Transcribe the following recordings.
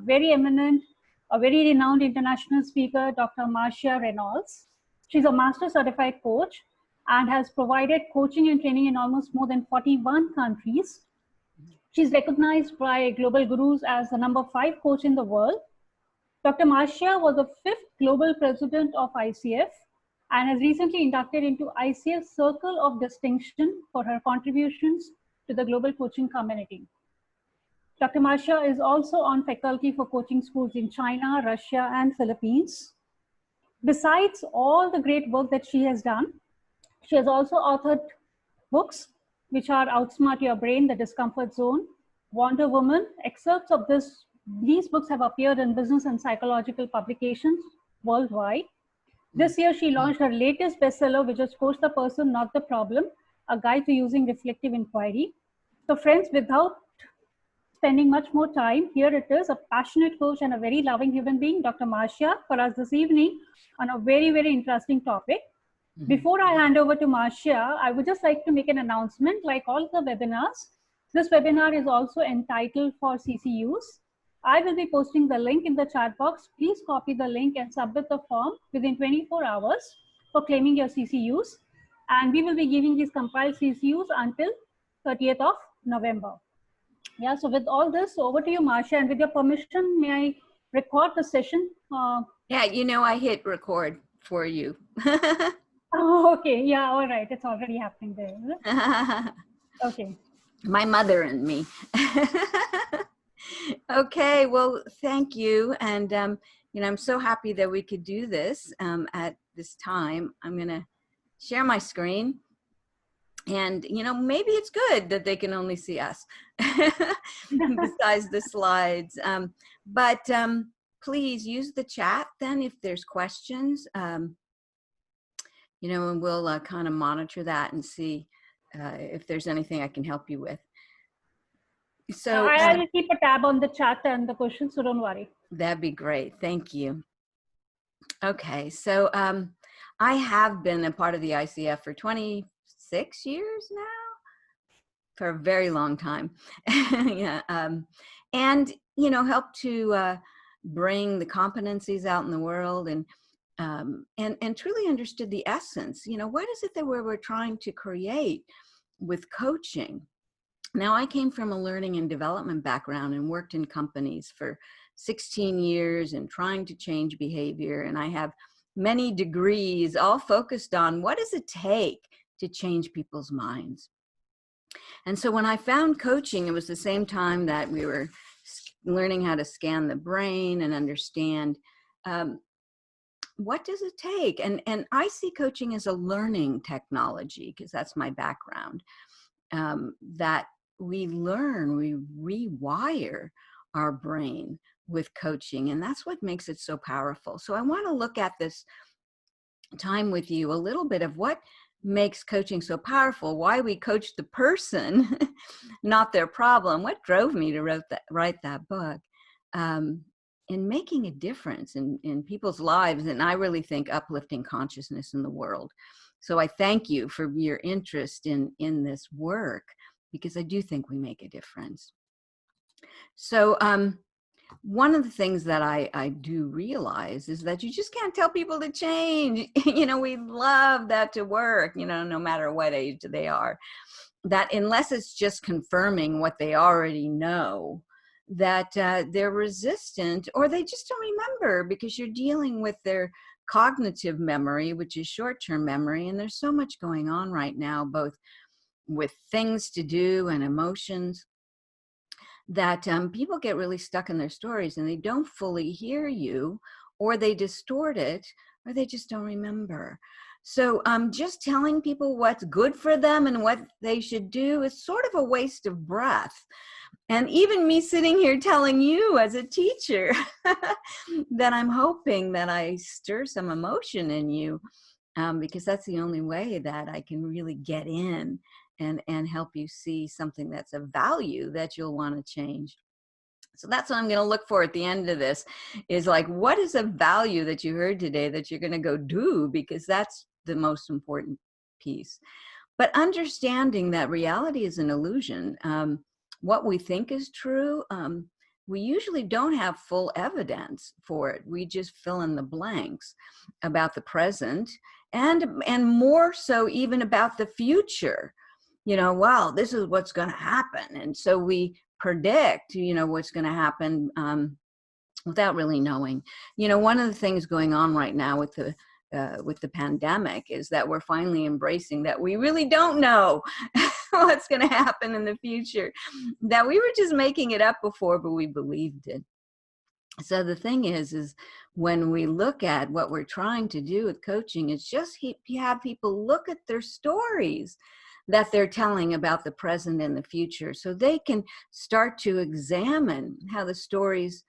very eminent, a very renowned international speaker, Dr. Marcia Reynolds. She's a master certified coach and has provided coaching and training in almost more than 41 countries. She's recognized by global gurus as the #5 coach in the world. Dr. Marcia was the 5th global president of ICF and has recently inducted into ICF Circle of Distinction for her contributions to the global coaching community. Dr. Marcia is also on faculty for coaching schools in China, Russia, and Philippines. Besides all the great work that she has done, she has also authored books, which are Outsmart Your Brain, The Discomfort Zone, Wonder Woman. Excerpts of these books have appeared in business and psychological publications worldwide. This year, she launched her latest bestseller, which is Coach the Person, Not the Problem, a guide to using reflective inquiry. So friends, without spending much more time, here it is, a passionate coach and a very loving human being, Dr. Marcia, for us this evening on a very, very interesting topic. Before I hand over to Marcia, I would just like to make an announcement. Like all the webinars, this webinar is also entitled for CCUs. I will be posting the link in the chat box. Please copy the link and submit the form within 24 hours for claiming your CCUs. And we will be giving these compiled CCUs until 30th of November. Yeah, so with all this, over to you, Marcia, and with your permission, may I record the session? Yeah, you know, I hit record for you. Oh, okay. Yeah, all right. It's already happening there. Okay. My mother and me. Okay, well, thank you. And, you know, I'm so happy that we could do this at this time. I'm going to share my screen. And, you know, maybe it's good that they can only see us besides the slides. But please use the chat then if there's questions, you know, and we'll kind of monitor that and see if there's anything I can help you with. So I will keep a tab on the chat and the questions, so don't worry. That'd be great. Thank you. Okay, so I have been a part of the ICF for 26 years now, for a very long time. Yeah, and you know, help to bring the competencies out in the world and truly understood the essence. You know, what is it that we're trying to create with coaching? Now, I came from a learning and development background and worked in companies for 16 years and trying to change behavior. And I have many degrees all focused on what does it take to change people's minds. And so when I found coaching, it was the same time that we were learning how to scan the brain and understand what does it take? And I see coaching as a learning technology, because that's my background, that we learn, we rewire our brain with coaching, and that's what makes it so powerful. So I want to look at this time with you a little bit of what makes coaching so powerful, why we coach the person, not their problem, what drove me to write that book, in making a difference in people's lives, and I really think uplifting consciousness in the world. So I thank you for your interest in this work, because I do think we make a difference. So one of the things that I do realize is that you just can't tell people to change. You know, we love that to work, you know, no matter what age they are, that unless it's just confirming what they already know, that they're resistant, or they just don't remember, because you're dealing with their cognitive memory, which is short-term memory. And there's so much going on right now, both with things to do and emotions, that people get really stuck in their stories and they don't fully hear you, or they distort it, or they just don't remember. So just telling people what's good for them and what they should do is sort of a waste of breath. And even me sitting here telling you as a teacher that I'm hoping that I stir some emotion in you, because that's the only way that I can really get in and help you see something that's of value that you'll want to change. So that's what I'm going to look for at the end of this, is like, what is a value that you heard today that you're going to go do, because that's the most important piece. But understanding that reality is an illusion. What we think is true we usually don't have full evidence for it. We just fill in the blanks about the present, and more so even about the future. Wow, this is what's going to happen. And so we predict, what's going to happen without really knowing. One of the things going on right now with the pandemic is that we're finally embracing that we really don't know what's going to happen in the future, that we were just making it up before, but we believed it. So the thing is when we look at what we're trying to do with coaching, it's just have people look at their stories that they're telling about the present and the future, so they can start to examine how the stories,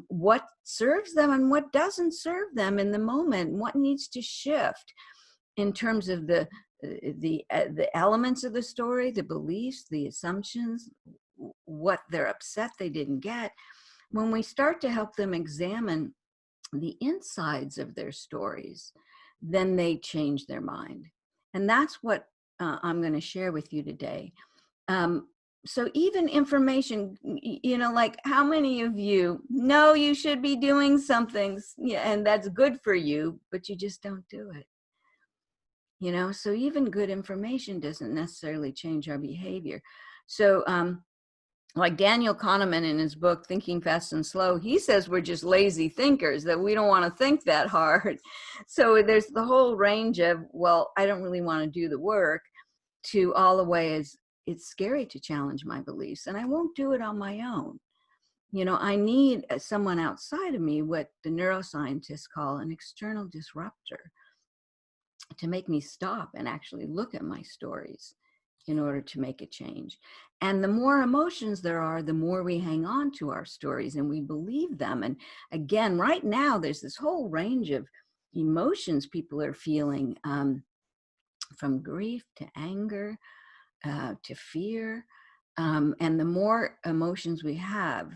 what serves them and what doesn't serve them in the moment, what needs to shift in terms of the elements of the story, the beliefs, the assumptions, what they're upset they didn't get. When we start to help them examine the insides of their stories, then they change their mind. And that's what I'm going to share with you today. So even information, like how many of you know you should be doing something, and that's good for you, but you just don't do it? So even good information doesn't necessarily change our behavior. So like Daniel Kahneman in his book, Thinking Fast and Slow, he says we're just lazy thinkers, that we don't want to think that hard. So there's the whole range of, well, I don't really want to do the work, to all the way as it's scary to challenge my beliefs, and I won't do it on my own. I need someone outside of me, what the neuroscientists call an external disruptor, to make me stop and actually look at my stories in order to make a change. And the more emotions there are, the more we hang on to our stories and we believe them. And again, right now, there's this whole range of emotions people are feeling, from grief to anger, to fear. And the more emotions we have,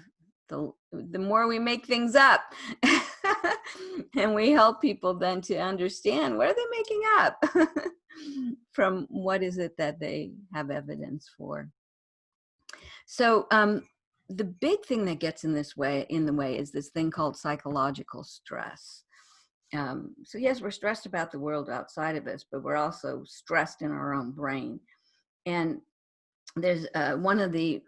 the more we make things up. And we help people then to understand, what are they making up from what is it that they have evidence for. So the big thing that gets in the way is this thing called psychological stress. So yes, we're stressed about the world outside of us, but we're also stressed in our own brain. And there's one of the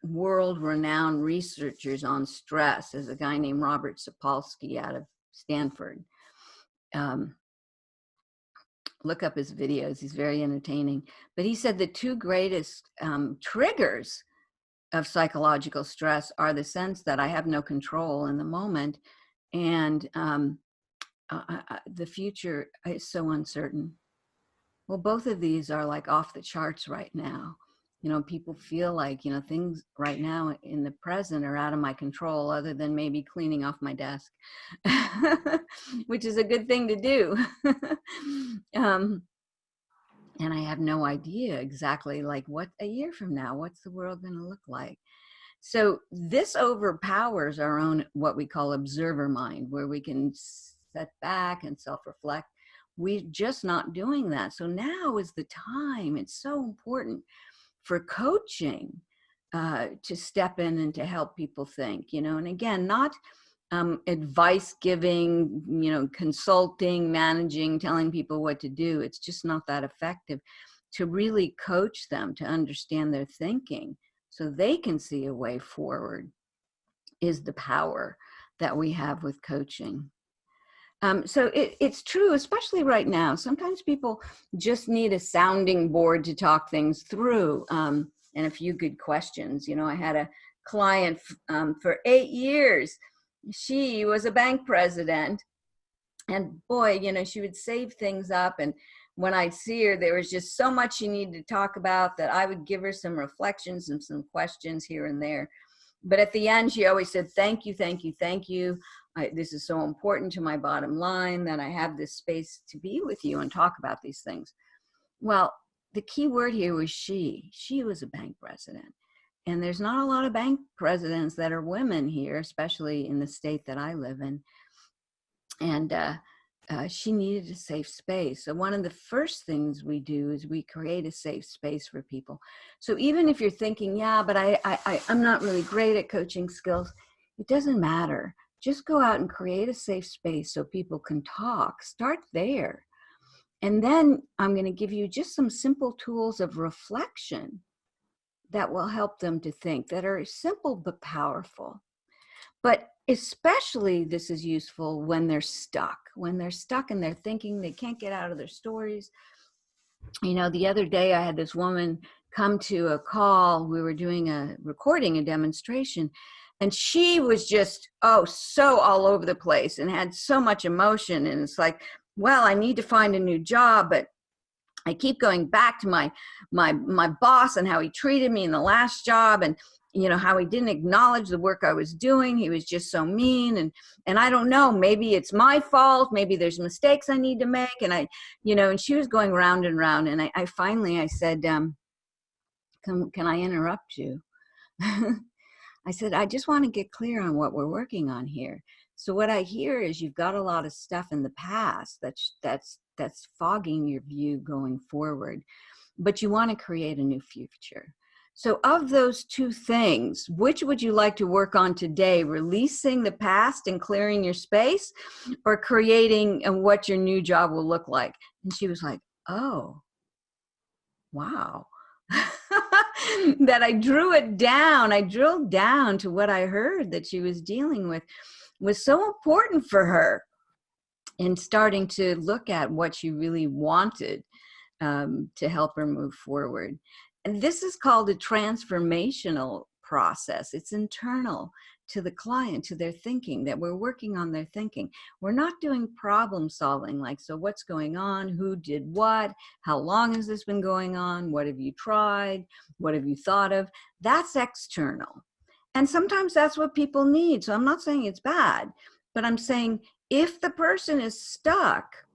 world-renowned researchers on stress is a guy named Robert Sapolsky out of Stanford. Look up his videos. He's very entertaining. But he said the two greatest triggers of psychological stress are the sense that I have no control in the moment, and the future is so uncertain. Well, both of these are like off the charts right now. People feel like, things right now in the present are out of my control, other than maybe cleaning off my desk, which is a good thing to do. And I have no idea exactly, like, what a year from now, what's the world going to look like? So this overpowers our own, what we call observer mind, where we can set back and self-reflect. We're just not doing that. So now is the time. It's so important for coaching to step in and to help people think, and again, not advice giving, consulting, managing, telling people what to do. It's just not that effective. To really coach them to understand their thinking so they can see a way forward is the power that we have with coaching. So it's true, especially right now. Sometimes people just need a sounding board to talk things through, and a few good questions. I had a client for 8 years. She was a bank president, and boy, she would save things up. And when I'd see her, there was just so much she needed to talk about that I would give her some reflections and some questions here and there. But at the end, she always said, thank you, thank you, thank you. This is so important to my bottom line that I have this space to be with you and talk about these things. Well, the key word here was she. She was a bank president. And there's not a lot of bank presidents that are women here, especially in the state that I live in. And she needed a safe space. So one of the first things we do is we create a safe space for people. So even if you're thinking, yeah, but I'm not really great at coaching skills, it doesn't matter. Just go out and create a safe space so people can talk. Start there. And then I'm going to give you just some simple tools of reflection that will help them to think, that are simple but powerful. But especially this is useful when they're stuck and they're thinking they can't get out of their stories. You know, the other day I had this woman come to a call. We were doing a demonstration, and she was just, so all over the place and had so much emotion. And it's like, well, I need to find a new job, but I keep going back to my boss and how he treated me in the last job, and you know how he didn't acknowledge the work I was doing. He was just so mean, and I don't know, maybe it's my fault, maybe there's mistakes I need to make, and and she was going round and round, and I finally said, can I interrupt you? I said, I just want to get clear on what we're working on here. So what I hear is you've got a lot of stuff in the past that's fogging your view going forward, but you want to create a new future. So of those two things, which would you like to work on today? Releasing the past and clearing your space, or creating what your new job will look like? And she was like, oh, wow. That I drilled down to what I heard that she was dealing with was so important for her in starting to look at what she really wanted to help her move forward. And this is called a transformational process. It's internal to the client, to their thinking, that we're working on their thinking. We're not doing problem solving, like, so what's going on? Who did what? How long has this been going on? What have you tried? What have you thought of? That's external. And sometimes that's what people need. So I'm not saying it's bad, but I'm saying if the person is stuck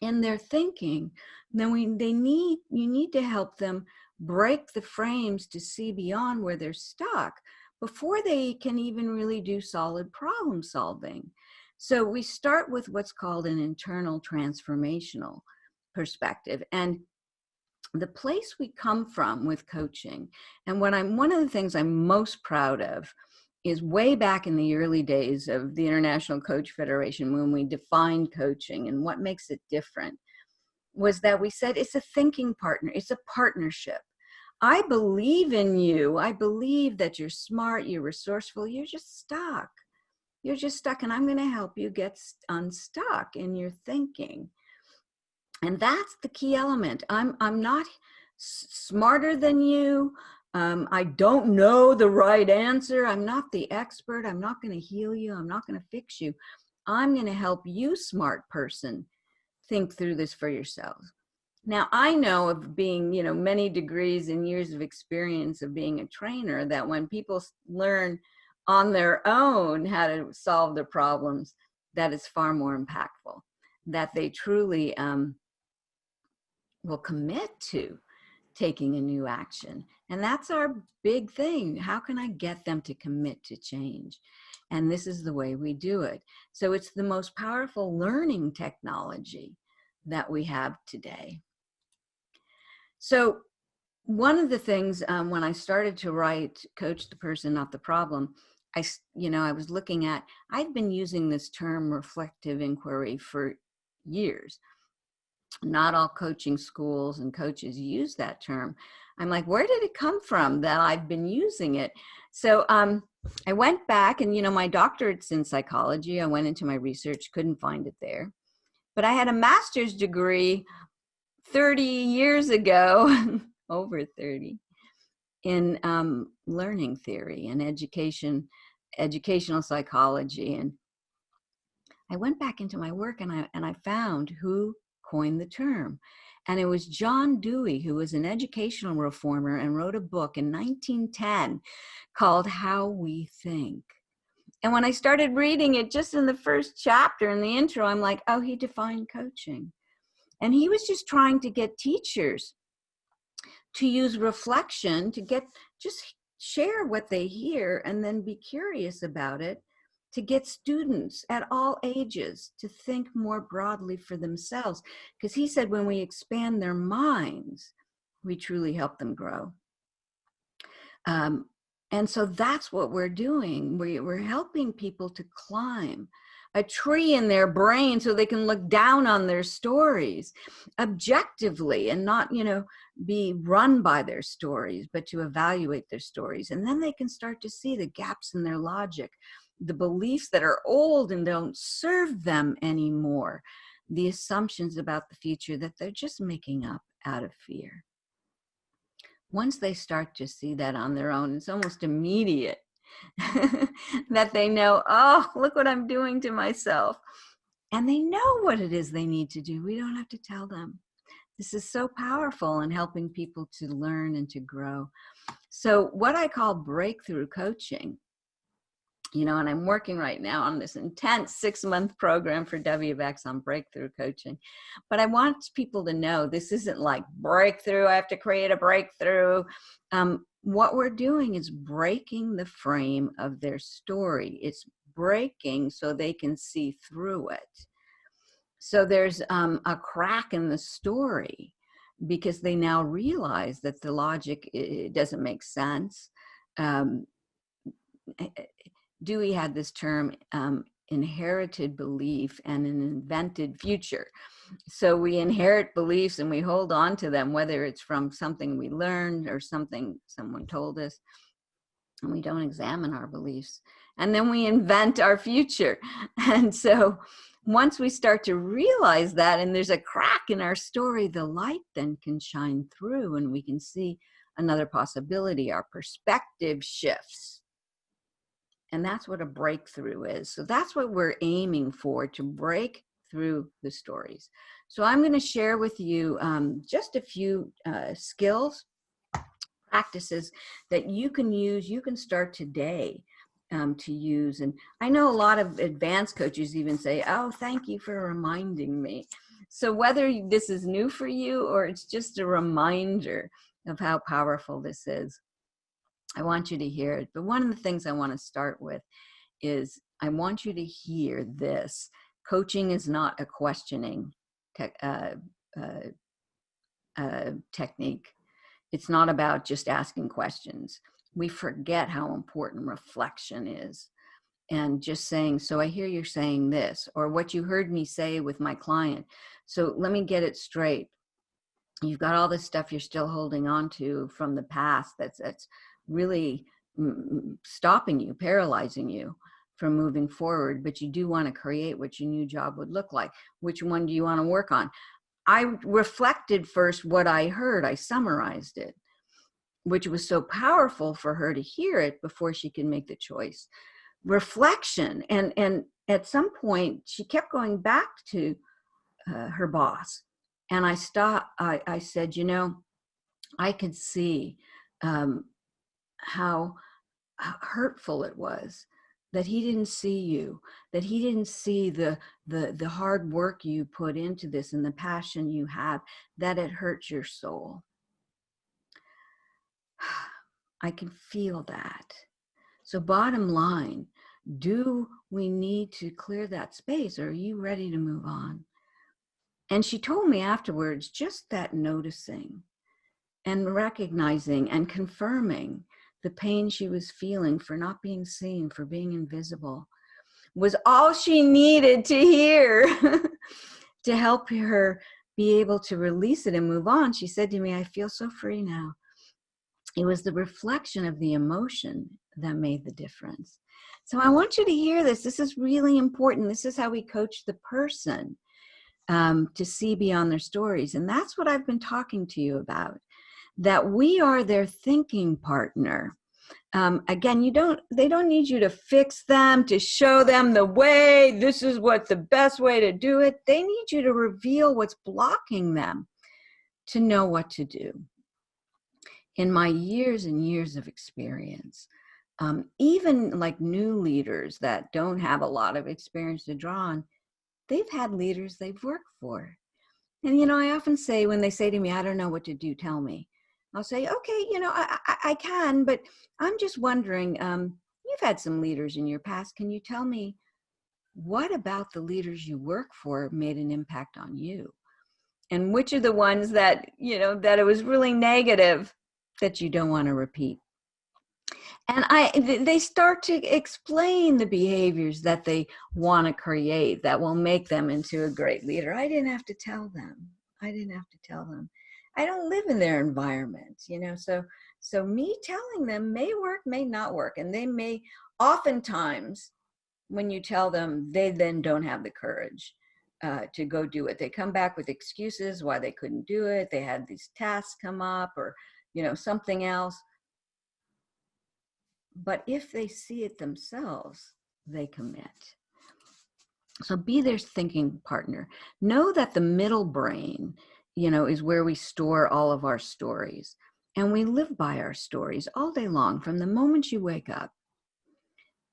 in their thinking, then you need to help them break the frames to see beyond where they're stuck before they can even really do solid problem solving. So we start with what's called an internal transformational perspective. And the place we come from with coaching, and one of the things I'm most proud of is way back in the early days of the International Coach Federation, when we defined coaching and what makes it different, was that we said it's a thinking partner, it's a partnership. I believe in you. I believe that you're smart, you're resourceful, you're just stuck. You're just stuck, and I'm going to help you get unstuck in your thinking. And that's the key element. I'm not smarter than you. I don't know the right answer. I'm not the expert. I'm not going to heal you. I'm not going to fix you. I'm going to help you, smart person, think through this for yourselves. Now, I know of being, many degrees and years of experience of being a trainer, that when people learn on their own how to solve their problems, that is far more impactful, that they truly will commit to taking a new action. And that's our big thing. How can I get them to commit to change? And this is the way we do it. So it's the most powerful learning technology that we have today. So one of the things when I started to write Coach the Person, Not the Problem, I was looking at, I'd been using this term reflective inquiry for years. Not all coaching schools and coaches use that term. I'm like, where did it come from that I've been using it? So I went back, and my doctorate's in psychology. I went into my research, couldn't find it there. But I had a master's degree 30 years ago, over 30, in learning theory and educational psychology. And I went back into my work, and I found who coined the term. And it was John Dewey, who was an educational reformer and wrote a book in 1910 called How We Think. And when I started reading it, just in the first chapter, in the intro, I'm like, oh, he defined coaching. And he was just trying to get teachers to use reflection, to just share what they hear and then be curious about it to get students at all ages to think more broadly for themselves. Because he said when we expand their minds, we truly help them grow. And so that's what we're doing. We're helping people to climb a tree in their brain so they can look down on their stories objectively and not, be run by their stories, but to evaluate their stories. And then they can start to see the gaps in their logic, the beliefs that are old and don't serve them anymore, the assumptions about the future that they're just making up out of fear. Once they start to see that on their own, it's almost immediate that they know, oh, look what I'm doing to myself. And they know what it is they need to do. We don't have to tell them. This is so powerful in helping people to learn and to grow. So what I call breakthrough coaching, and I'm working right now on this intense 6-month program for WVEX on breakthrough coaching. But I want people to know this isn't like breakthrough, I have to create a breakthrough. What we're doing is breaking the frame of their story. It's breaking so they can see through it. So there's a crack in the story because they now realize that the logic, it doesn't make sense. Dewey had this term, inherited belief and an invented future. So we inherit beliefs and we hold on to them, whether it's from something we learned or something someone told us, and we don't examine our beliefs. And then we invent our future. And so once we start to realize that, and there's a crack in our story, the light then can shine through and we can see another possibility. Our perspective shifts. And that's what a breakthrough is. So that's what we're aiming for, to break through the stories. So I'm going to share with you just a few skills, practices that you can use. You can start today to use. And I know a lot of advanced coaches even say, oh, thank you for reminding me. So whether this is new for you or it's just a reminder of how powerful this is, I want you to hear it. But one of the things I want to start with is I want you to hear this. Coaching is not a questioning technique. It's not about just asking questions. We forget how important reflection is. And just saying, so I hear you're saying this, or what you heard me say with my client. So let me get it straight. You've got all this stuff you're still holding on to from the past that's really stopping you, paralyzing you from moving forward, but you do want to create what your new job would look like. Which one do you want to work on? I reflected first what I heard. I summarized it, which was so powerful for her to hear it before she could make the choice. Reflection. And at some point, she kept going back to her boss. And I said, I could see how hurtful it was that he didn't see you, that he didn't see the hard work you put into this and the passion you have, that it hurts your soul. I can feel that. So bottom line, do we need to clear that space, or are you ready to move on? And she told me afterwards, just that noticing and recognizing and confirming the pain she was feeling for not being seen, for being invisible, was all she needed to hear to help her be able to release it and move on. She said to me, I feel so free now. It was the reflection of the emotion that made the difference. So I want you to hear this. This is really important. This is how we coach the person to see beyond their stories. And that's what I've been talking to you about, that we are their thinking partner. Again, they don't need you to fix them, to show them the way, this is what the best way to do it. They need you to reveal what's blocking them to know what to do. In my years and years of experience, even like new leaders that don't have a lot of experience to draw on, they've had leaders they've worked for. And, I often say, when they say to me, I don't know what to do, tell me. I'll say, okay, I can, but I'm just wondering, you've you've had some leaders in your past. Can you tell me what about the leaders you work for made an impact on you? And which are the ones that, you know, that it was really negative that you don't want to repeat? And they start to explain the behaviors that they want to create that will make them into a great leader. I didn't have to tell them. I didn't have to tell them. I don't live in their environment, you know, so me telling them may work, may not work. And they may, oftentimes, when you tell them, they then don't have the courage to go do it. They come back with excuses why they couldn't do it. They had these tasks come up, or, you know, something else. But if they see it themselves, they commit. So be their thinking partner. Know that the middle brain, you know, is where we store all of our stories. And we live by our stories all day long. From the moment you wake up,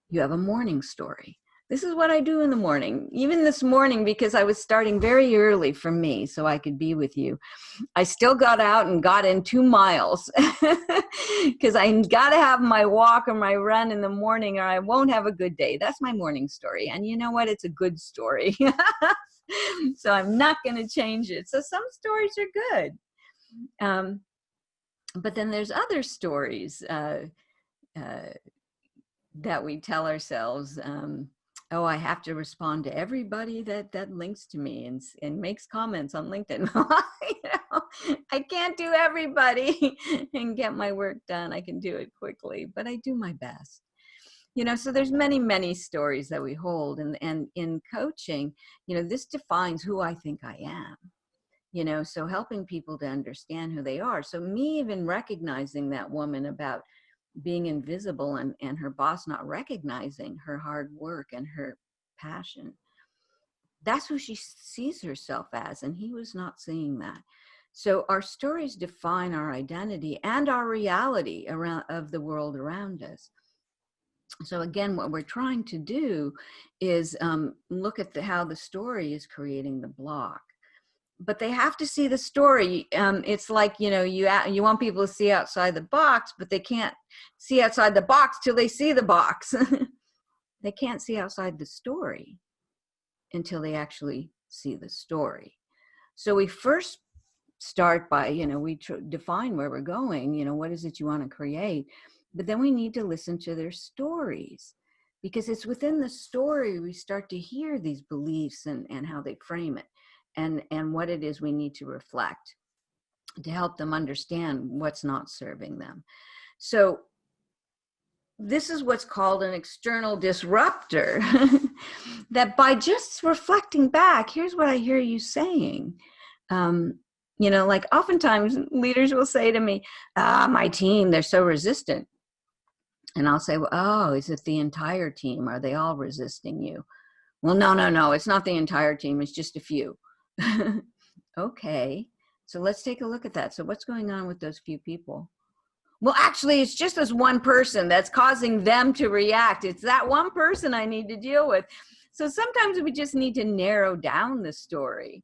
you have a morning story. This is what I do in the morning. Even this morning, because I was starting very early for me so I could be with you, I still got out and got in 2 miles because I got to have my walk or my run in the morning or I won't have a good day. That's my morning story. And you know what? It's a good story. So I'm not going to change it. So some stories are good. But then there's other stories that we tell ourselves. Oh, I have to respond to everybody that links to me and makes comments on LinkedIn. You know, I can't do everybody and get my work done. I can do it quickly, but I do my best. You know, so there's many, many stories that we hold. And in coaching, you know, this defines who I think I am. You know, so helping people to understand who they are. So me even recognizing that woman about being invisible and her boss not recognizing her hard work and her passion. That's who she sees herself as, and he was not seeing that. So our stories define our identity and our reality of the world around us. So again, what we're trying to do is look at how the story is creating the block. But they have to see the story. It's like, you know, you want people to see outside the box, but they can't see outside the box till they see the box. They can't see outside the story until they actually see the story. So we first start by, you know, we define where we're going, you know, what is it you want to create? But then we need to listen to their stories, because it's within the story we start to hear these beliefs and how they frame it. And what it is we need to reflect to help them understand what's not serving them. So this is what's called an external disruptor, that by just reflecting back, here's what I hear you saying. You know, like oftentimes leaders will say to me, my team, they're so resistant. And I'll say, well, oh, is it the entire team? Are they all resisting you? Well, no, it's not the entire team. It's just a few. Okay, so let's take a look at that. So what's going on with those few people? Well, actually, it's just this one person that's causing them to react. It's that one person I need to deal with. So sometimes we just need to narrow down the story.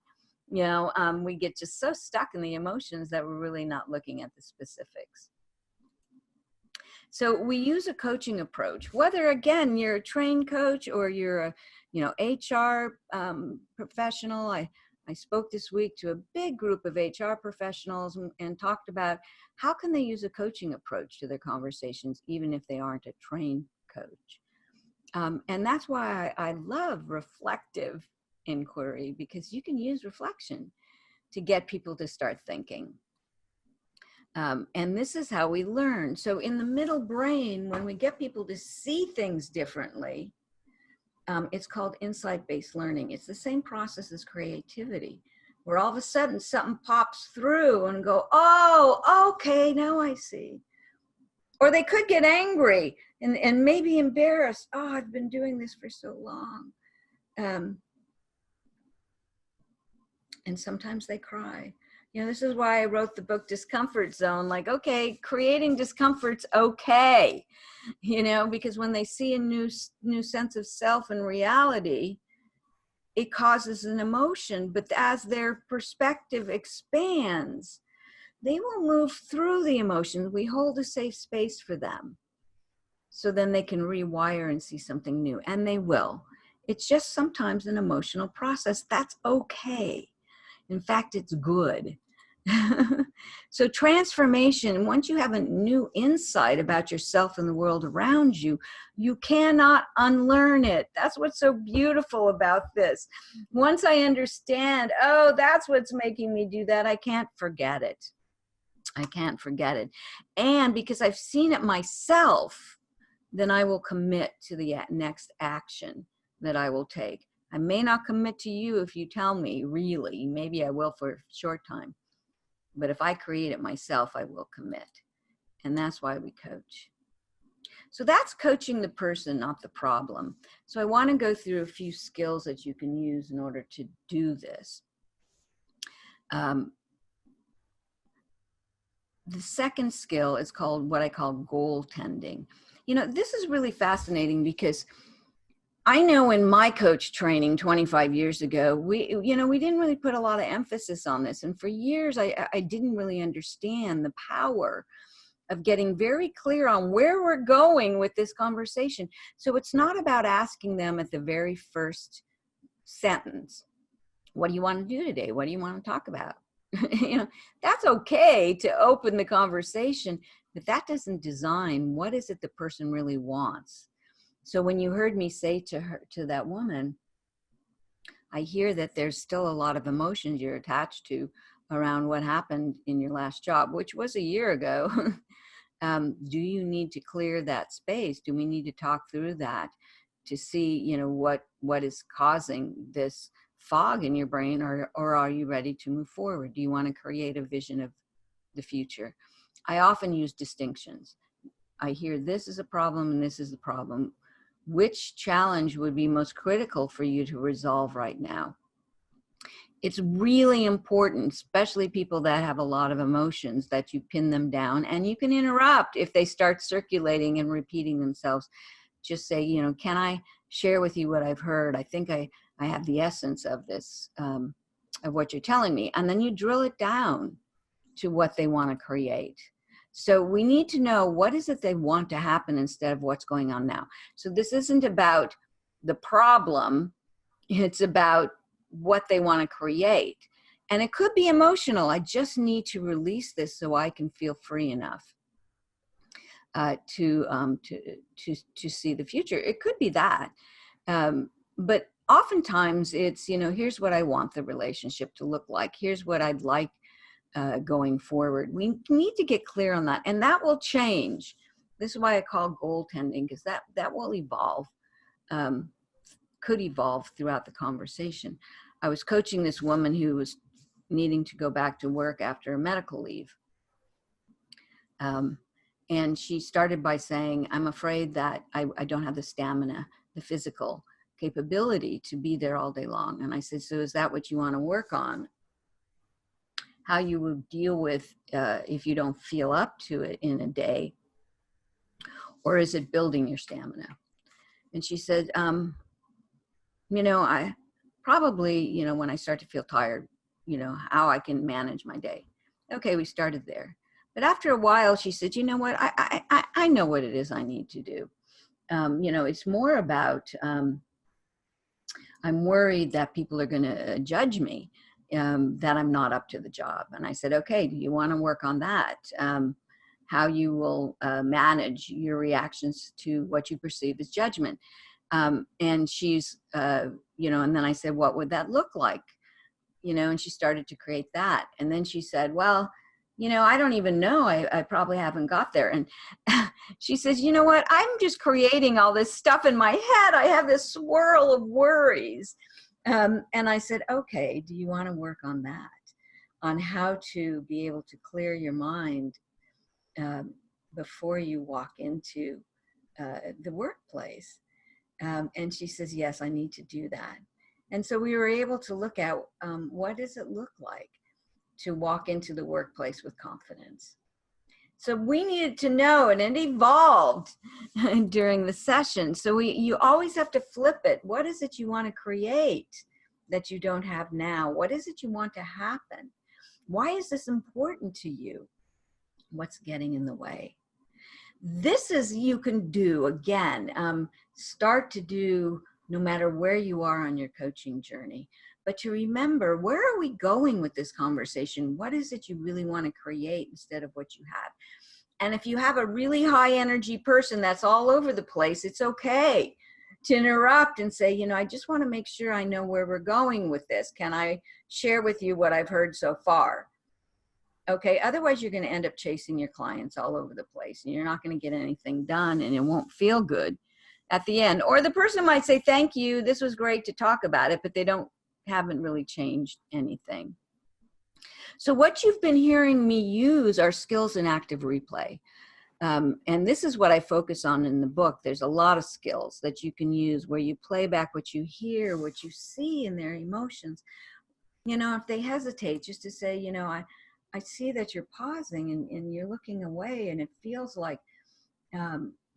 You know, we get just so stuck in the emotions that we're really not looking at the specifics. So we use a coaching approach, whether, again, you're a trained coach or you're a, you know, HR professional. I spoke this week to a big group of HR professionals and talked about how can they use a coaching approach to their conversations, even if they aren't a trained coach. And that's why I love reflective inquiry, because you can use reflection to get people to start thinking. And this is how we learn. So in the middle brain, when we get people to see things differently, it's called insight-based learning. It's the same process as creativity, where all of a sudden something pops through and go, oh, okay, now I see. Or they could get angry and maybe embarrassed. Oh, I've been doing this for so long. And sometimes they cry. You know, this is why I wrote the book Discomfort Zone. Like, okay, creating discomfort's okay. You know, because when they see a new sense of self and reality, it causes an emotion. But as their perspective expands, they will move through the emotions. We hold a safe space for them. so then they can rewire and see something new, and they will. It's just sometimes an emotional process. That's okay. In fact, it's good. So transformation, once you have a new insight about yourself and the world around you, you cannot unlearn it. That's what's so beautiful about this. Once I understand, oh, that's what's making me do that, I can't forget it. I can't forget it. And because I've seen it myself, then I will commit to the next action that I will take. I may not commit to you if you tell me, really. Maybe I will for a short time. But if I create it myself, I will commit. And that's why we coach. So that's coaching the person, not the problem. So I want to go through a few skills that you can use in order to do this. The second skill is called what I call goal tending. You know, this is really fascinating because I know in my coach training 25 years ago, we didn't really put a lot of emphasis on this. And for years, I didn't really understand the power of getting very clear on where we're going with this conversation. So it's not about asking them at the very first sentence, what do you want to do today? What do you want to talk about? That's okay to open the conversation, but that doesn't design what is it the person really wants. So when you heard me say to that woman, I hear that there's still a lot of emotions you're attached to around what happened in your last job, which was a year ago. Do you need to clear that space? Do we need to talk through that to see, what is causing this fog in your brain, or are you ready to move forward? Do you want to create a vision of the future? I often use distinctions. I hear this is a problem and this is the problem. Which challenge would be most critical for you to resolve right now? It's really important, especially people that have a lot of emotions, that you pin them down, and you can interrupt if they start circulating and repeating themselves. Just say, can I share with you what I've heard? I think I have the essence of this, of what you're telling me. And then you drill it down to what they want to create. So we need to know what is it they want to happen instead of what's going on now. So this isn't about the problem. It's about what they want to create. And it could be emotional. I just need to release this so I can feel free enough to see the future. It could be that. But oftentimes it's, here's what I want the relationship to look like. Here's what I'd like going forward. We need to get clear on that, and that will change. This is why I call goal tending, because that will evolve, could evolve throughout the conversation. I was coaching this woman who was needing to go back to work after a medical leave. And she started by saying, I'm afraid that I don't have the stamina, the physical capability to be there all day long. And I said, so is that what you want to work on? How you will deal with if you don't feel up to it in a day? Or is it building your stamina? And she said, I probably, when I start to feel tired, how I can manage my day. Okay, we started there. But after a while, she said, you know what, I know what it is I need to do. It's more about, I'm worried that people are going to judge me, that I'm not up to the job. And I said, okay, do you want to work on that? How you will manage your reactions to what you perceive as judgment. And she's, and then I said, what would that look like? And she started to create that. And then she said, well, I don't even know. I probably haven't got there. And she says, you know what? I'm just creating all this stuff in my head. I have this swirl of worries. And I said, okay, do you want to work on that? On how to be able to clear your mind before you walk into the workplace? And she says, yes, I need to do that. And so we were able to look at what does it look like to walk into the workplace with confidence. So we needed to know, and it evolved during the session. So you always have to flip it. What is it you want to create that you don't have now? What is it you want to happen? Why is this important to you? What's getting in the way? this is, you can do, again, start to do no matter where you are on your coaching journey. But to remember, where are we going with this conversation? What is it you really want to create instead of what you have? And if you have a really high energy person that's all over the place, it's okay to interrupt and say, you know, I just want to make sure I know where we're going with this. Can I share with you what I've heard so far? Okay, otherwise you're going to end up chasing your clients all over the place and you're not going to get anything done and it won't feel good at the end. Or the person might say, thank you, this was great to talk about it, but they haven't really changed anything. So what you've been hearing me use are skills in active replay. And this is what I focus on in the book. There's a lot of skills that you can use where you play back what you hear, what you see in their emotions. You know, if they hesitate, just to say, you know, I see that you're pausing and you're looking away and it feels like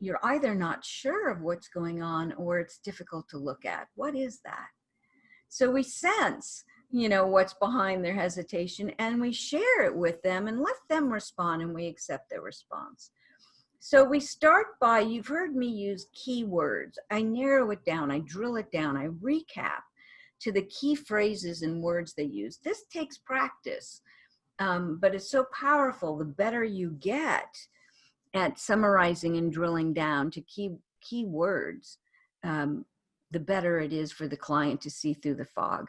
you're either not sure of what's going on or it's difficult to look at. What is that? So we sense, you know, what's behind their hesitation and we share it with them and let them respond and we accept their response. So we start by, you've heard me use keywords. I narrow it down, I drill it down, I recap to the key phrases and words they use. This takes practice, but it's so powerful. The better you get at summarizing and drilling down to key words, the better it is for the client to see through the fog.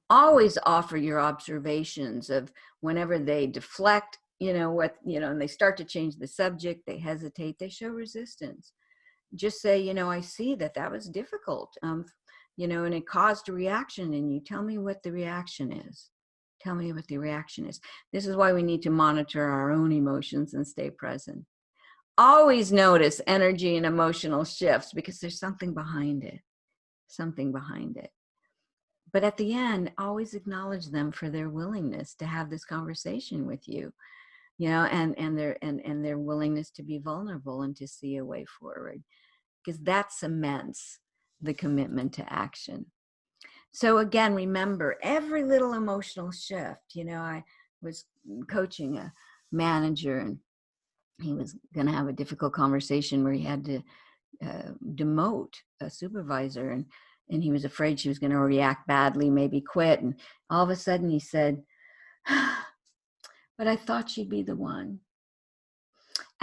Always offer your observations of whenever they deflect, you know, and they start to change the subject, they hesitate, they show resistance. Just say, you know, I see that was difficult, you know, and it caused a reaction in you. Tell me what the reaction is. Tell me what the reaction is. This is why we need to monitor our own emotions and stay present. Always notice energy and emotional shifts because there's something behind it, something behind it. But at the end, always acknowledge them for their willingness to have this conversation with you, you know, and their willingness to be vulnerable and to see a way forward, because that cements the commitment to action. So again, remember every little emotional shift. You know, I was coaching a manager and he was going to have a difficult conversation where he had to demote a supervisor, and he was afraid she was going to react badly, maybe quit. And all of a sudden he said, but I thought she'd be the one.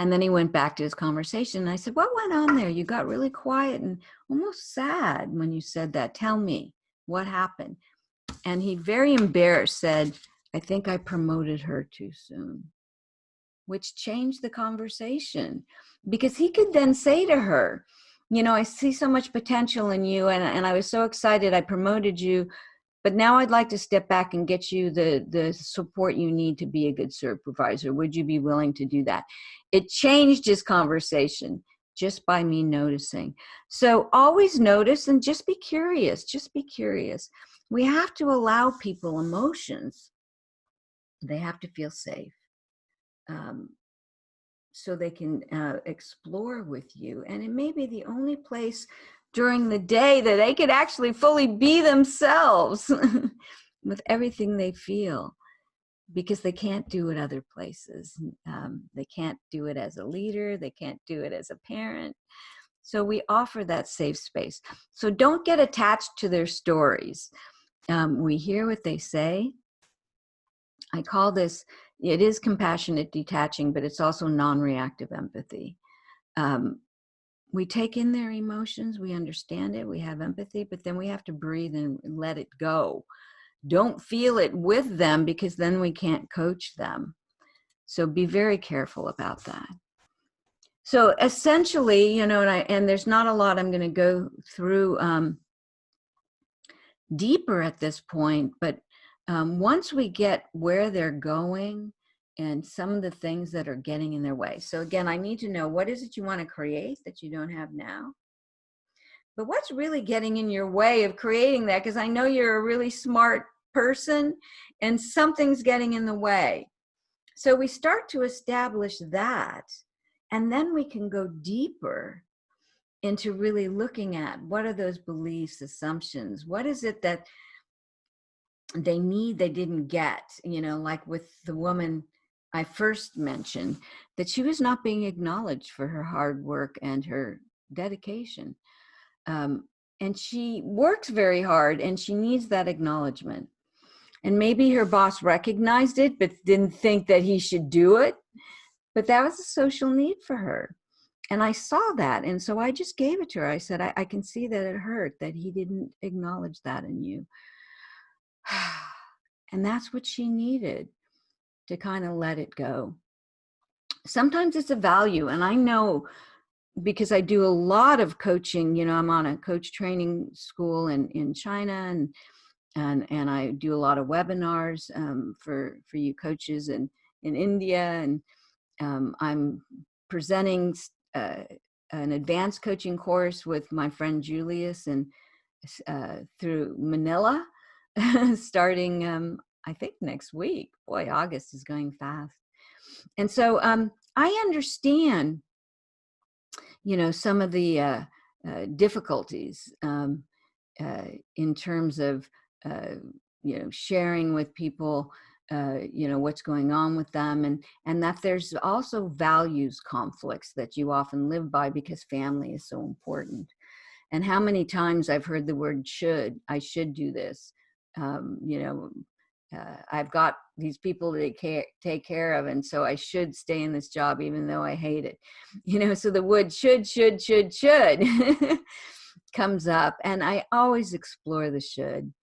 And then he went back to his conversation. And I said, what went on there? You got really quiet and almost sad when you said that. Tell me what happened. And he, very embarrassed, said, I think I promoted her too soon, which changed the conversation, because he could then say to her, you know, I see so much potential in you and I was so excited I promoted you, but now I'd like to step back and get you the support you need to be a good supervisor. Would you be willing to do that? It changed his conversation just by me noticing. So always notice and just be curious. Just be curious. We have to allow people emotions. They have to feel safe. So they can explore with you. And it may be the only place during the day that they could actually fully be themselves with everything they feel, because they can't do it other places. They can't do it as a leader. They can't do it as a parent. So we offer that safe space. So don't get attached to their stories. We hear what they say. I call this, it is compassionate detaching, but it's also non-reactive empathy. We take in their emotions, we understand it, we have empathy, but then we have to breathe and let it go. Don't feel it with them, because then we can't coach them. So be very careful about that. So essentially, you know, and there's not a lot I'm going to go through deeper at this point, but once we get where they're going and some of the things that are getting in their way. So again, I need to know, what is it you want to create that you don't have now? But what's really getting in your way of creating that? Because I know you're a really smart person and something's getting in the way. So we start to establish that, and then we can go deeper into really looking at what are those beliefs, assumptions, what is it that they need, they didn't get, you know, like with the woman I first mentioned that she was not being acknowledged for her hard work and her dedication. And she works very hard and she needs that acknowledgement. And maybe her boss recognized it, but didn't think that he should do it. But that was a social need for her. And I saw that. And so I just gave it to her. I said, I can see that it hurt that he didn't acknowledge that in you. And that's what she needed, to kind of let it go. Sometimes it's a value. And I know, because I do a lot of coaching, you know, I'm on a coach training school in China, and I do a lot of webinars for you coaches in India. And I'm presenting an advanced coaching course with my friend Julius and through Manila, starting I think next week. Boy, August is going fast. And so I understand, you know, some of the difficulties in terms of you know, sharing with people you know, what's going on with them, and that there's also values conflicts that you often live by because family is so important. And how many times I've heard the word should. I should do this. You know, I've got these people to take care of, and so I should stay in this job even though I hate it. You know, so the word should comes up, and I always explore the should.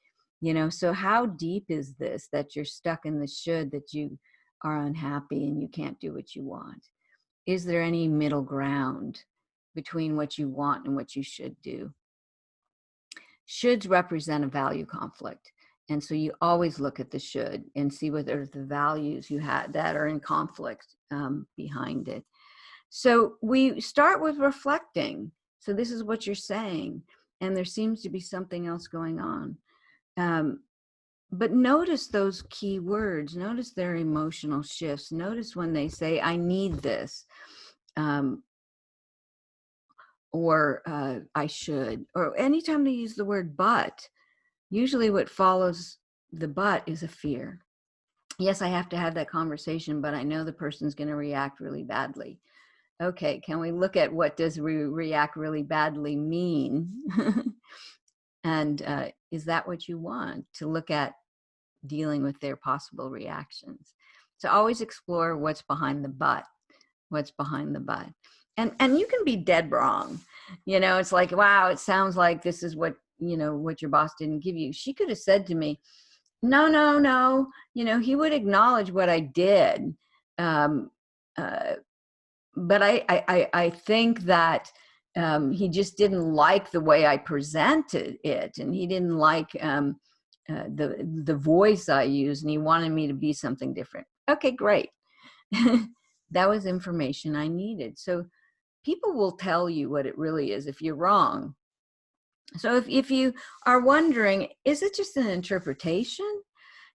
You know, so how deep is this that you're stuck in the should, that you are unhappy and you can't do what you want? Is there any middle ground between what you want and what you should do? Shoulds represent a value conflict. And so you always look at the should and see whether the values you had that are in conflict behind it. So we start with reflecting. So this is what you're saying, and there seems to be something else going on. But notice those key words, notice their emotional shifts, notice when they say, I need this, or I should, or anytime they use the word but, usually what follows the but is a fear. Yes, I have to have that conversation, but I know the person's going to react really badly. Okay, can we look at what does react really badly mean? And is that what you want, to look at dealing with their possible reactions? So always explore what's behind the but, what's behind the but. And you can be dead wrong. You know, it's like, wow, it sounds like this is what, you know, what your boss didn't give you. She could have said to me, no, you know, he would acknowledge what I did. But I think that he just didn't like the way I presented it, and he didn't like the voice I used, and he wanted me to be something different. Okay, great. That was information I needed. So people will tell you what it really is if you're wrong. So if you are wondering, is it just an interpretation?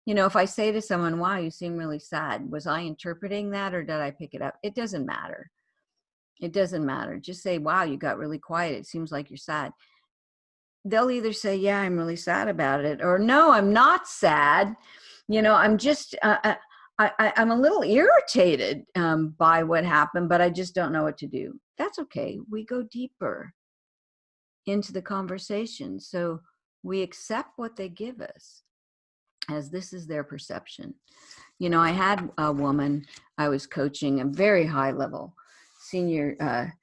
You know, if I say to someone, wow, you seem really sad, was I interpreting that or did I pick it up? It doesn't matter. It doesn't matter. Just say, wow, you got really quiet. It seems like you're sad. They'll either say, yeah, I'm really sad about it, or no, I'm not sad. You know, I'm just, I'm a little irritated by what happened, but I just don't know what to do. That's okay. We go deeper into the conversation. So we accept what they give us as this is their perception. You know, I had a woman I was coaching, a very high level senior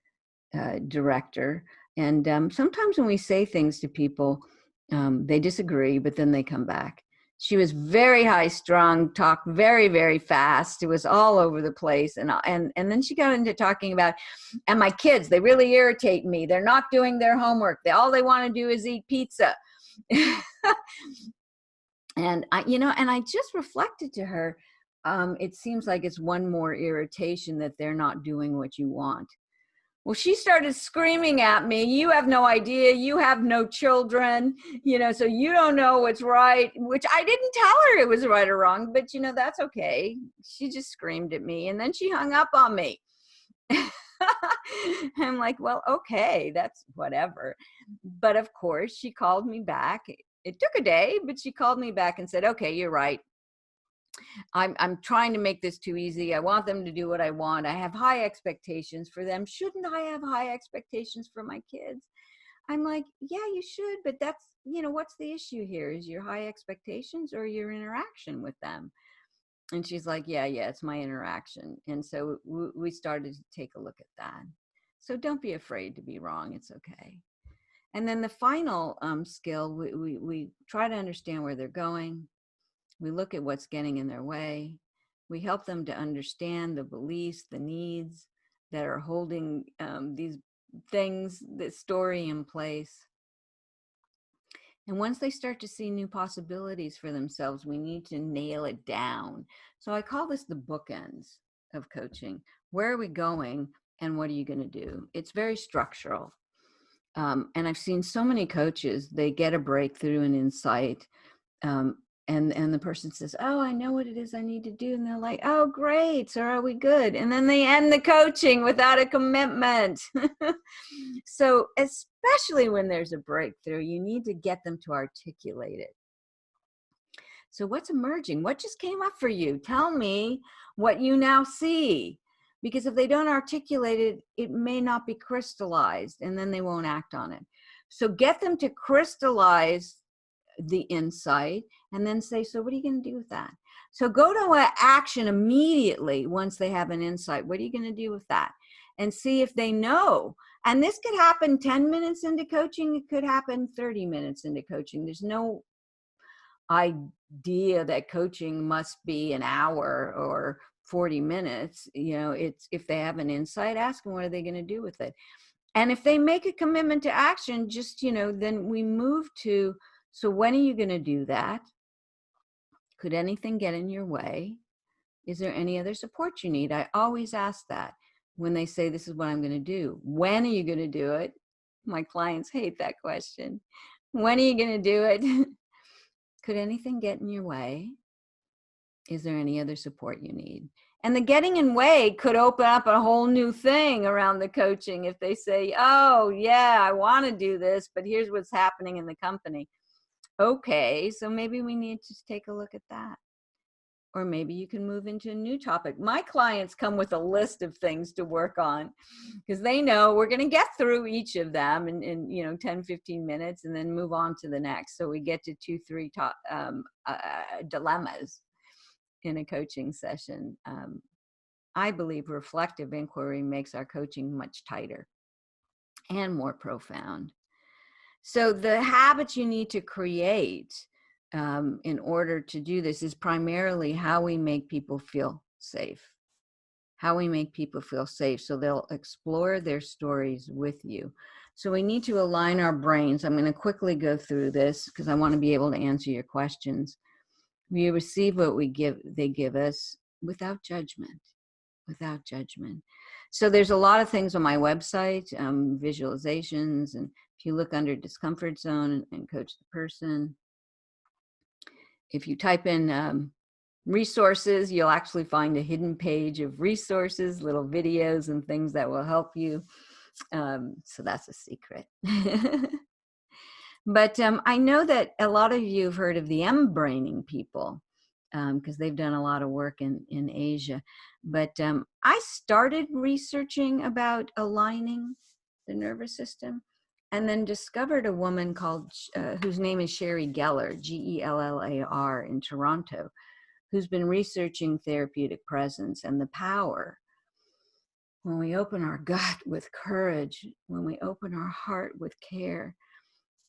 director. And sometimes when we say things to people, they disagree, but then they come back. She was very high strung, talked very, very fast. It was all over the place. And then she got into talking about, and my kids, they really irritate me. They're not doing their homework. All they want to do is eat pizza. And I just reflected to her, it seems like it's one more irritation that they're not doing what you want. Well, she started screaming at me, you have no idea, you have no children, you know, so you don't know what's right, which I didn't tell her it was right or wrong, but, you know, that's okay. She just screamed at me and then she hung up on me. I'm like, well, okay, that's whatever. But of course, she called me back. It took a day, but she called me back and said, okay, you're right. I'm trying to make this too easy. I want them to do what I want. I have high expectations for them. Shouldn't I have high expectations for my kids? I'm like, yeah, you should, but that's, what's the issue here? Is your high expectations or your interaction with them? And she's like, yeah, it's my interaction. And so we started to take a look at that. So don't be afraid to be wrong. It's okay. And then the final skill, we try to understand where they're going. We look at what's getting in their way. We help them to understand the beliefs, the needs that are holding these things, this story in place. And once they start to see new possibilities for themselves, we need to nail it down. So I call this the bookends of coaching. Where are we going and what are you going to do? It's very structural. And I've seen so many coaches, they get a breakthrough, an insight, and the person says, oh, I know what it is I need to do. And they're like, oh, great. So are we good? And then they end the coaching without a commitment. So especially when there's a breakthrough, you need to get them to articulate it. So what's emerging? What just came up for you? Tell me what you now see. Because if they don't articulate it, it may not be crystallized, and then they won't act on it. So get them to crystallize the insight and then say, so what are you going to do with that? So go to an action immediately once they have an insight. What are you going to do with that? And see if they know. And this could happen 10 minutes into coaching. It could happen 30 minutes into coaching. There's no idea that coaching must be an hour or 40 minutes. It's if they have an insight, ask them what are they going to do with it. And if they make a commitment to action, just, then we move to, so when are you going to do that? Could anything get in your way? Is there any other support you need? I always ask that when they say, this is what I'm going to do. When are you going to do it? My clients hate that question. When are you going to do it? Could anything get in your way? Is there any other support you need? And the getting in way could open up a whole new thing around the coaching. If they say, oh, yeah, I want to do this, but here's what's happening in the company. Okay, so maybe we need to take a look at that. Or maybe you can move into a new topic. My clients come with a list of things to work on because they know we're going to get through each of them in 10, 15 minutes and then move on to the next. So we get to 2, 3 dilemmas in a coaching session. I believe reflective inquiry makes our coaching much tighter and more profound. So the habits you need to create in order to do this is primarily how we make people feel safe. How we make people feel safe so they'll explore their stories with you. So we need to align our brains. I'm going to quickly go through this because I want to be able to answer your questions. We receive what they give us without judgment. Without judgment. So there's a lot of things on my website, visualizations, and if you look under discomfort zone and coach the person, if you type in resources, you'll actually find a hidden page of resources, little videos and things that will help you. So that's a secret. But I know that a lot of you have heard of the M-braining people because they've done a lot of work in Asia. But I started researching about aligning the nervous system and then discovered a woman called, whose name is Sherry Gellar, Gellar in Toronto, who's been researching therapeutic presence and the power when we open our gut with courage, when we open our heart with care,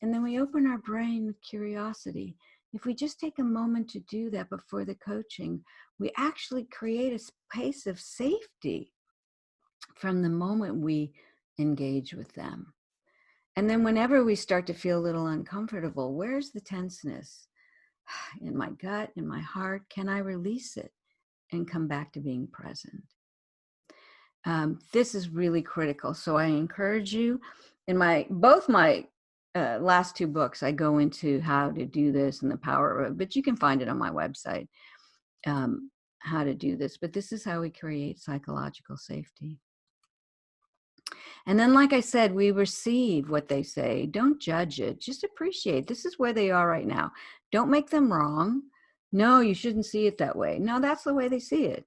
and then we open our brain with curiosity. If we just take a moment to do that before the coaching, we actually create a space of safety from the moment we engage with them. And then whenever we start to feel a little uncomfortable, where's the tenseness? In my gut, in my heart, can I release it and come back to being present? This is really critical. So I encourage you, in both my last 2 books, I go into how to do this and the power of it, but you can find it on my website, how to do this. But this is how we create psychological safety. And then, like I said, we receive what they say. Don't judge it. Just appreciate. This is where they are right now. Don't make them wrong. No, you shouldn't see it that way. No, that's the way they see it.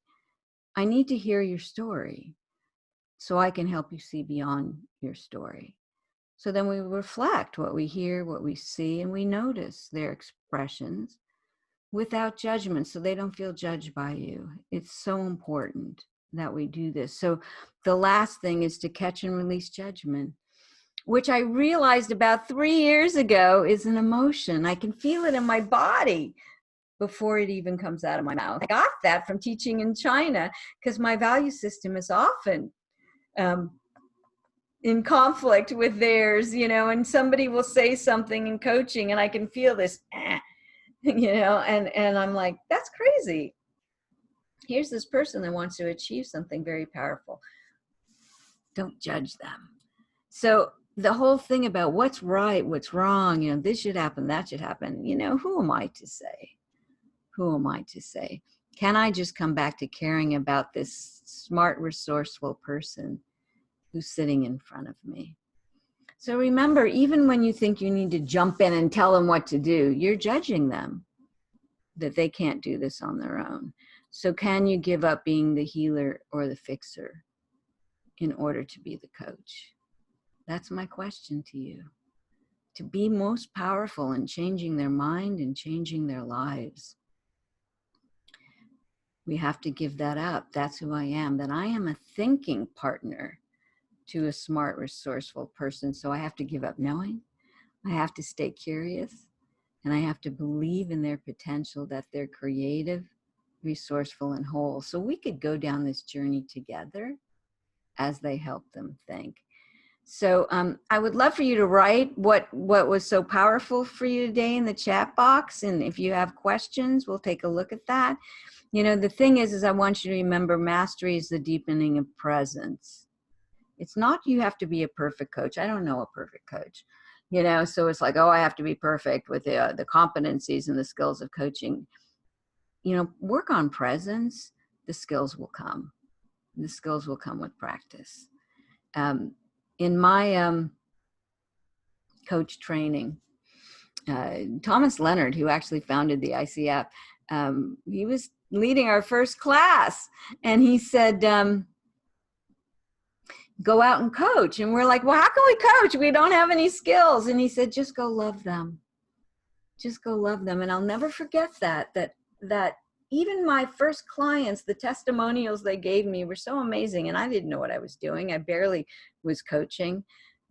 I need to hear your story so I can help you see beyond your story. So then we reflect what we hear, what we see, and we notice their expressions without judgment so they don't feel judged by you. It's so important that we do this. So the last thing is to catch and release judgment, which I realized about 3 years ago is an emotion. I can feel it in my body before it even comes out of my mouth. I got that from teaching in China because my value system is often in conflict with theirs, and somebody will say something in coaching and I can feel this, and I'm like, that's crazy. Here's this person that wants to achieve something very powerful. Don't judge them. So the whole thing about what's right, what's wrong, this should happen, that should happen, who am I to say? Who am I to say? Can I just come back to caring about this smart, resourceful person who's sitting in front of me? So remember, even when you think you need to jump in and tell them what to do, you're judging them that they can't do this on their own. So can you give up being the healer or the fixer in order to be the coach? That's my question to you. To be most powerful in changing their mind and changing their lives, we have to give that up. That's who I am, that I am a thinking partner to a smart, resourceful person. So I have to give up knowing, I have to stay curious, and I have to believe in their potential, that they're creative, resourceful, and whole. So we could go down this journey together as they help them think. So I would love for you to write what was so powerful for you today in the chat box. And if you have questions, we'll take a look at that. The thing is I want you to remember mastery is the deepening of presence. It's not you have to be a perfect coach. I don't know a perfect coach, so it's like, oh, I have to be perfect with the competencies and the skills of coaching. Work on presence. The skills will come. The skills will come with practice. In my coach training, Thomas Leonard, who actually founded the ICF, he was leading our first class, and he said, go out and coach. And we're like, well, how can we coach? We don't have any skills. And he said, just go love them. Just go love them. And I'll never forget that even my first clients, the testimonials they gave me were so amazing. And I didn't know what I was doing. I barely was coaching,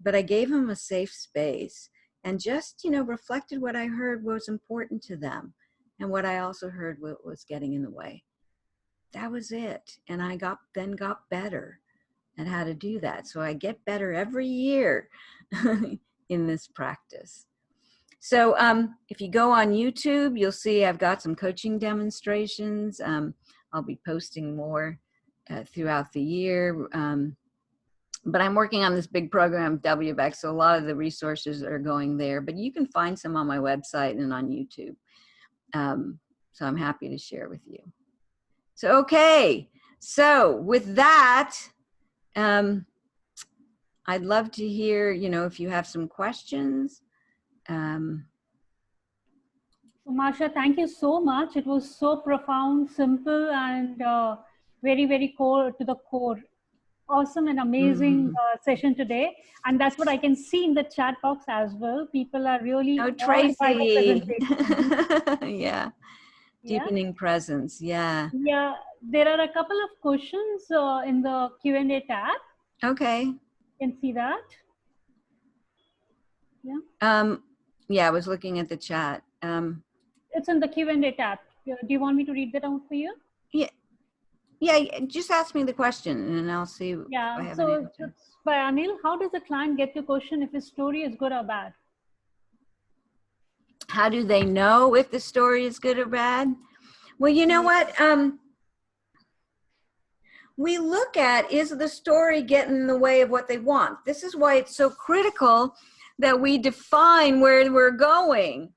but I gave them a safe space and just, reflected what I heard was important to them. And what I also heard was getting in the way. That was it. And I then got better at how to do that. So I get better every year in this practice. So if you go on YouTube, you'll see I've got some coaching demonstrations. I'll be posting more throughout the year. But I'm working on this big program, WBEC, so a lot of the resources are going there. But you can find some on my website and on YouTube. So I'm happy to share with you. So, okay. So with that, I'd love to hear, if you have some questions. So Marcia, thank you so much. It was so profound, simple, and very, very core to the core. Awesome and amazing session today. And that's what I can see in the chat box as well. People are really Tracy. by the presentation. Yeah. Deepening presence. Yeah. Yeah. There are a couple of questions in the Q&A tab. Okay. You can see that. Yeah. Yeah, I was looking at the chat. It's in the Q&A tab. Do you want me to read that out for you? Yeah. Yeah, just ask me the question and I'll see. Yeah. If I have So an answer. it's by Anil. How does the client get to question if his story is good or bad? How do they know if the story is good or bad? Well, you know what? We look at, is the story getting in the way of what they want? This is why it's so critical that we define where we're going.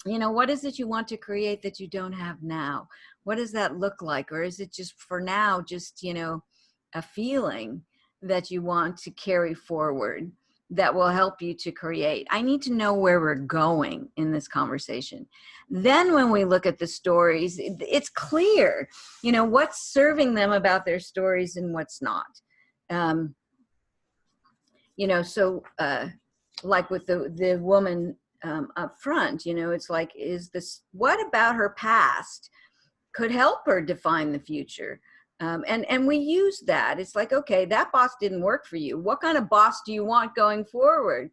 What is it you want to create that you don't have now? What does that look like? Or is it just for now, just, a feeling that you want to carry forward? that will help you to create. I need to know where we're going in this conversation. Then when we look at the stories, it's clear, you know, what's serving them about their stories and what's not. You know, so like with the woman up front, you know, it's like, what about her past could help her define the future? And we use that. It's like, okay, that boss didn't work for you. What kind of boss do you want going forward?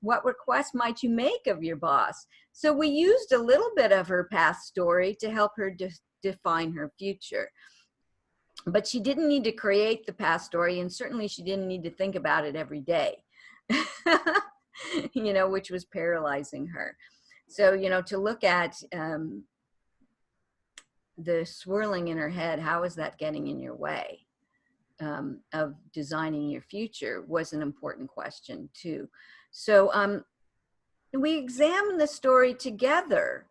What requests might you make of your boss? So we used a little bit of her past story to help her define her future. But she didn't need to create the past story, and certainly she didn't need to think about it every day, you know, which was paralyzing her. So, you know, to look at the swirling in her head, how is that getting in your way of designing your future, was an important question too. So we examine the story together.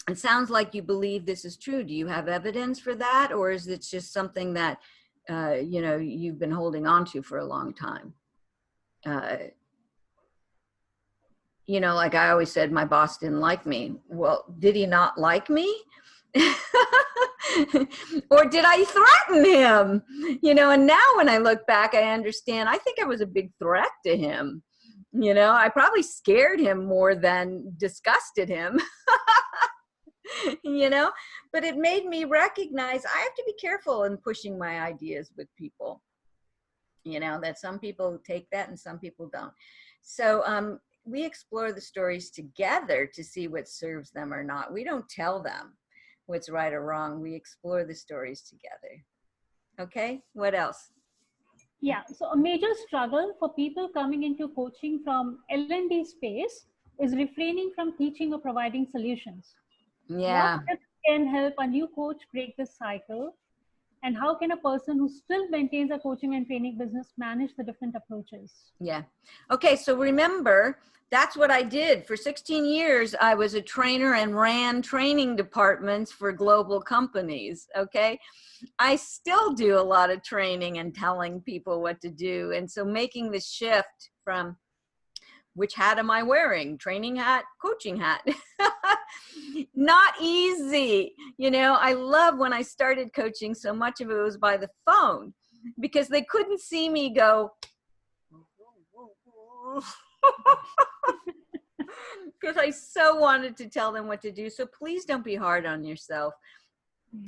It sounds like you believe this is true. Do you have evidence for that, or is it just something that you know, you've been holding on to for a long time? You know, like I always said, my boss didn't like me. Well, did he not like me? Or did I threaten him? You know, and now when I look back, I understand, I think I was a big threat to him. You know, I probably scared him more than disgusted him. You know, but it made me recognize I have to be careful in pushing my ideas with people. You know, that some people take that and some people don't. So we explore the stories together to see what serves them or not. We don't tell them what's right or wrong. We explore the stories together. Okay, what else? Yeah, so a major struggle for people coming into coaching from L&D space is refraining from teaching or providing solutions. Yeah. What tips can help a new coach break this cycle? And how can a person who still maintains a coaching and training business manage the different approaches? Yeah. Okay, so remember, that's what I did. For 16 years, I was a trainer and ran training departments for global companies, okay? I still do a lot of training and telling people what to do. And so making the shift from which hat am I wearing? Training hat, coaching hat. Not easy. You know, I love when I started coaching, so much of it was by the phone because they couldn't see me go, because I so wanted to tell them what to do. So please don't be hard on yourself.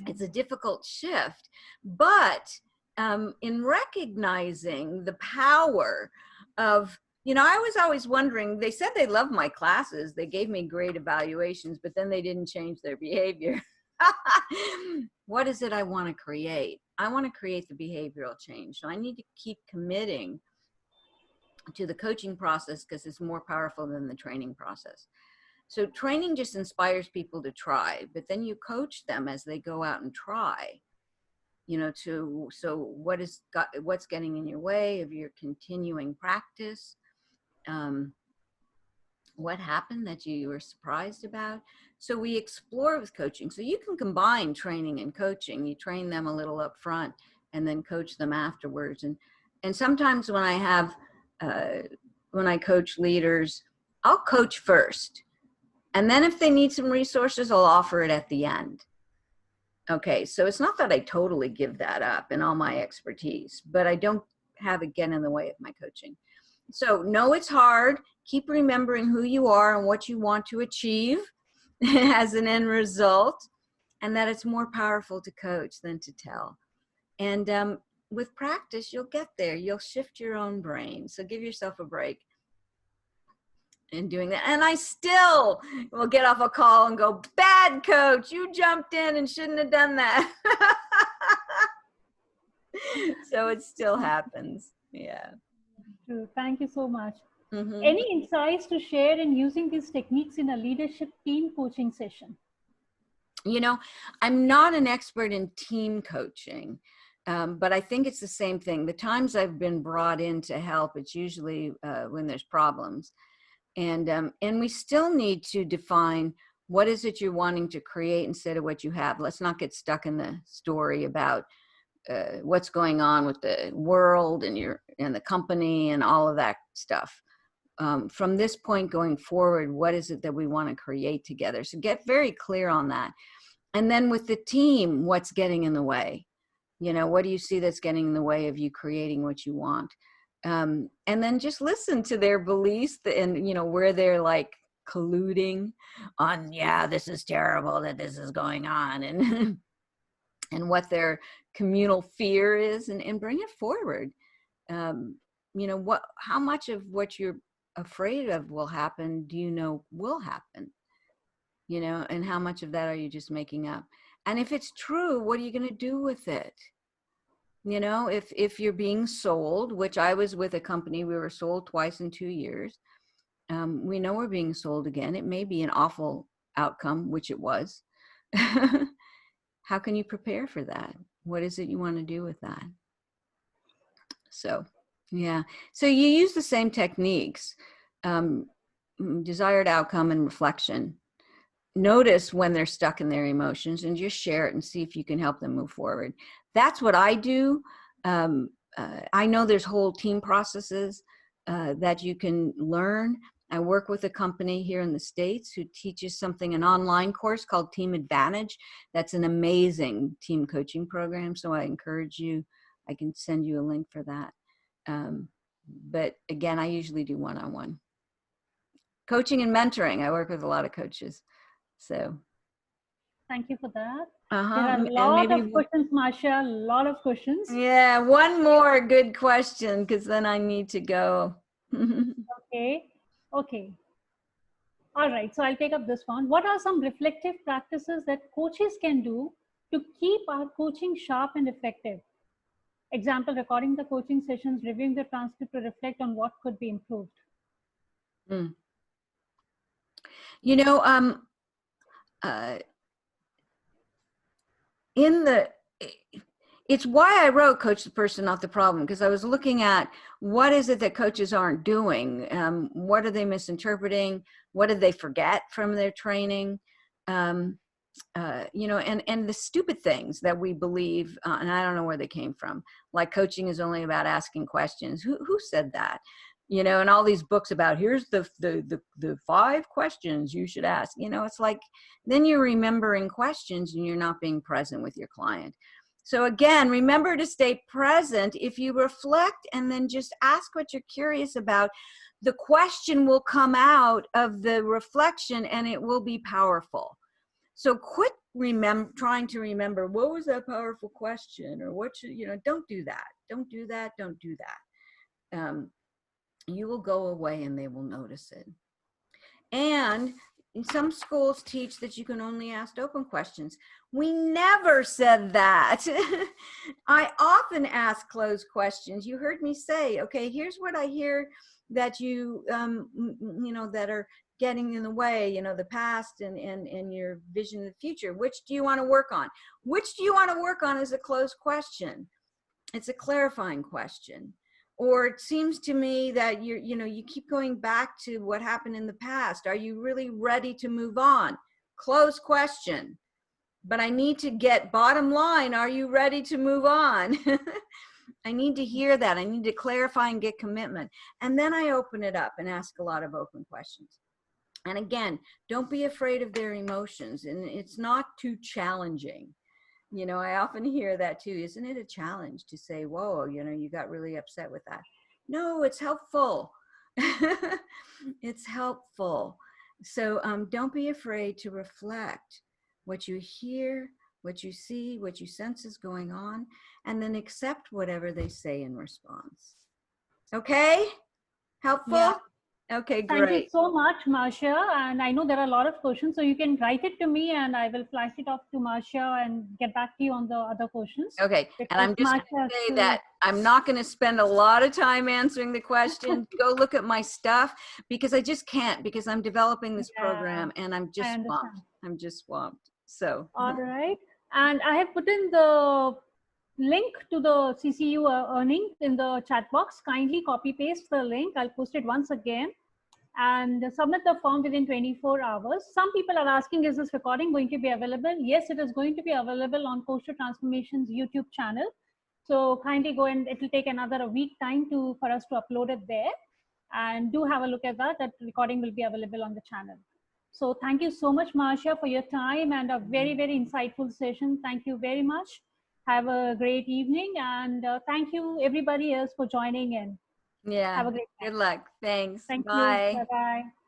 It's a difficult shift, but in recognizing the power of, you know, I was always wondering, they said they loved my classes. They gave me great evaluations, but then they didn't change their behavior. What is it I want to create? I want to create the behavioral change. So I need to keep committing to the coaching process because it's more powerful than the training process. So training just inspires people to try, but then you coach them as they go out and try, you know, so what's getting in your way of your continuing practice? What happened that you were surprised about? So we explore with coaching. So you can combine training and coaching. You train them a little up front and then coach them afterwards. And sometimes when I coach leaders, I'll coach first. And then if they need some resources, I'll offer it at the end. Okay, so it's not that I totally give that up and all my expertise, but I don't have it get in the way of my coaching. So no, it's hard. Keep remembering who you are and what you want to achieve as an end result, and that it's more powerful to coach than to tell. And with practice, you'll get there. You'll shift your own brain. So give yourself a break in doing that. And I still will get off a call and go, bad coach, you jumped in and shouldn't have done that. So it still happens. Yeah. True. Thank you so much. Any insights to share in using these techniques in a leadership team coaching session? You know, I'm not an expert in team coaching, but I think it's the same thing. The times I've been brought in to help, it's usually when there's problems. And we still need to define what is it you're wanting to create instead of what you have. Let's not get stuck in the story about what's going on with the world and the company and all of that stuff. From this point going forward, what is it that we want to create together? So get very clear on that. And then with the team, what's getting in the way? What do you see that's getting in the way of you creating what you want? And then just listen to their beliefs and, where they're like colluding on, yeah, this is terrible that this is going on, and and what their communal fear is, and bring it forward. How much of what you're afraid of will happen do you know will happen? And how much of that are you just making up? And if it's true, what are you going to do with it? If you're being sold, which I was with a company, we were sold twice in 2 years. We know we're being sold again. It may be an awful outcome, which it was. How can you prepare for that? What is it you want to do with that? So, yeah. So you use the same techniques, desired outcome and reflection. Notice when they're stuck in their emotions and just share it and see if you can help them move forward. That's what I do. I know there's whole team processes that you can learn. I work with a company here in the States who teaches an online course called Team Advantage. That's an amazing team coaching program. So I encourage you, I can send you a link for that. But again, I usually do one-on-one coaching and mentoring. I work with a lot of coaches. So thank you for that. Uh-huh. There are a lot of questions, Marcia, a lot of questions. Yeah, one more good question, because then I need to go. Okay. All right, so I'll take up this one. What are some reflective practices that coaches can do to keep our coaching sharp and effective? Example, recording the coaching sessions, reviewing the transcript to reflect on what could be improved. It's why I wrote Coach the Person, Not the Problem, because I was looking at what is it that coaches aren't doing? What are they misinterpreting? What did they forget from their training? And the stupid things that we believe, and I don't know where they came from, like coaching is only about asking questions. Who said that? And all these books about here's the 5 questions you should ask. It's like, then you're remembering questions and you're not being present with your client. So again, remember to stay present. If you reflect and then just ask what you're curious about, the question will come out of the reflection and it will be powerful. So quit trying to remember, what was that powerful question? Or what should, don't do that. Don't do that. Don't do that. You will go away and they will notice it. And some schools teach that you can only ask open questions. We never said that. I often ask closed questions. You heard me say, okay, here's what I hear that you, that are getting in the way, the past and your vision of the future. Which do you want to work on? Which do you want to work on is a closed question. It's a clarifying question. Or it seems to me that you keep going back to what happened in the past. Are you really ready to move on? Close question. But I need to get bottom line. Are you ready to move on? I need to hear that. I need to clarify and get commitment. And then I open it up and ask a lot of open questions. And again, don't be afraid of their emotions. And it's not too challenging. I often hear that too. Isn't it a challenge to say, whoa, you got really upset with that? No, it's helpful. It's helpful. So don't be afraid to reflect what you hear, what you see, what you sense is going on, and then accept whatever they say in response. Okay? Helpful? Yeah. Okay, great. Thank you so much, Marcia. And I know there are a lot of questions, so you can write it to me and I will flash it off to Marcia and get back to you on the other questions. Okay, and I'm just going to say that I'm not going to spend a lot of time answering the questions. Go look at my stuff, because I just can't, because I'm developing this program and I'm just swamped. I'm just swamped. So. All right. And I have put in the link to the CCU earning in the chat box. Kindly copy paste the link. I'll post it once again and submit the form within 24 hours. Some people are asking, is this recording going to be available? Yes, it is going to be available on Coach to Transformation's YouTube channel. So kindly go, and it will take another week time for us to upload it there. And do have a look at that. That recording will be available on the channel. So thank you so much, Marcia, for your time and a very, very insightful session. Thank you very much. Have a great evening, and thank you everybody else for joining in. Yeah. Have a great Good time. luck. Thanks. Thank you. Bye. Bye-bye.